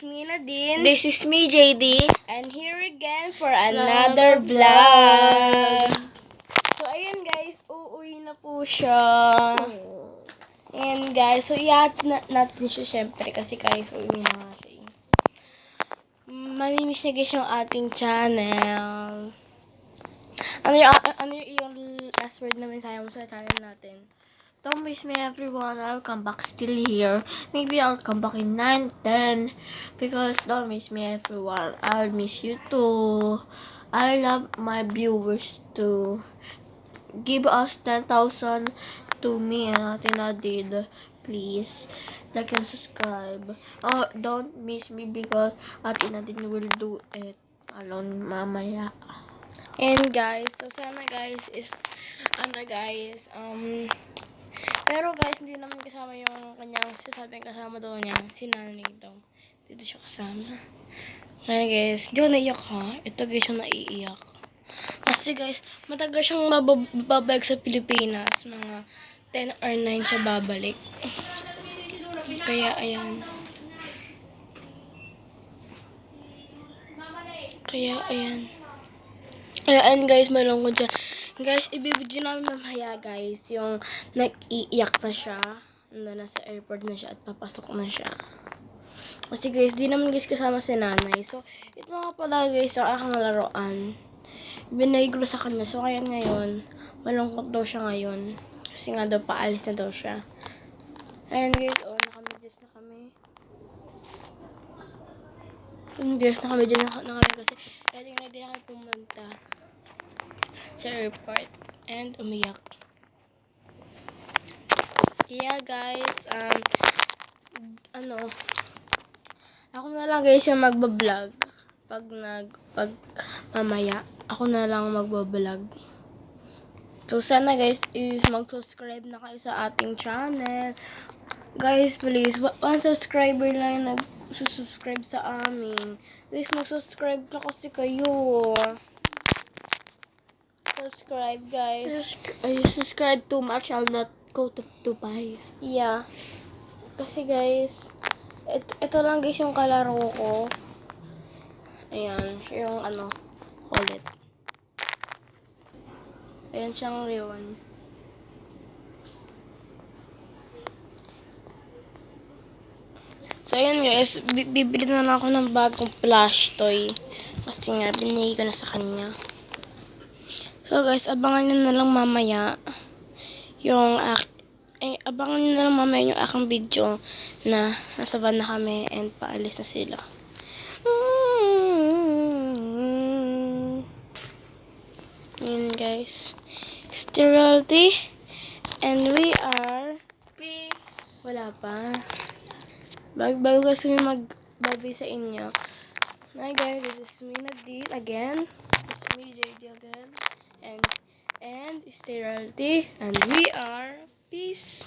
is me, Nadine. This is me, JD. And here again for another vlog. So, ayun guys, uuwi na po siya. And guys, so iat natin siya syempre kasi guys, uuwi na nga siya. Mamimiss niya guys yung ating channel. Ano yung last word na mensahe mo sa channel natin? Don't miss me, everyone. I'll come back still here. Maybe I'll come back in 9, 10. Because don't miss me, everyone. I'll miss you too. I love my viewers too. Give us 10,000 to me and Atina did. Please. Like and subscribe. Oh, don't miss me because Atina did will do it alone mamaya. And guys, so sana guys pero guys, hindi naman kasama yung kanyang sasabing kasama daw niya, si nanay daw. Dito siya kasama. Kaya guys, di ko naiyak ha. Ito guys yung naiiyak. Kasi guys, matagal siyang mababalik sa Pilipinas. Mga 10 or 9 siya babalik. Kaya ayan. Ayan guys, malungkot siya. Guys, ibibidyo namin mamaya guys, yung nag-iiyak na siya. Na sa airport na siya at papasok na siya. Kasi guys, di naman guys kasama si nanay. So, ito nga pala guys, ang aking laruan. Binigay ko sa kanya. So, kaya ngayon, malungkot daw siya ngayon. Kasi nga daw, paalis na daw siya. Ayan guys, nakamedyas na kami. Guys, nakamedyas na kami kasi ready na kami pumunta sa airport and umiyak. Yeah guys, ako na lang guys yung magbablog pag mamaya ako na lang magbablog. So sana guys is mag-subscribe na kayo sa ating channel. Guys, please, 1 subscriber lang yung nag-subscribe sa amin. Guys, mag-subscribe na kasi kayo. Subscribe, guys. You subscribe too much, I'll not go to buy. Yeah. Kasi, guys, ito lang, guys, yung kalaro ko. Ayan. Yung, ulit. Ayan siyang ribbon. So, ayan, guys. Bibili na lang ako ng bagong plush toy. Kasi nga, binigay ko na sa kanya. So guys, abangan nyo na lang mamaya yung aking video na nasa van na kami and paalis na sila. Yun guys. Sterility. And we are peace. Wala pa. Bago kasi mag-baby sa inyo. Hi guys, this is me Nadine again. This is me JD again. And sterility, and we are peace.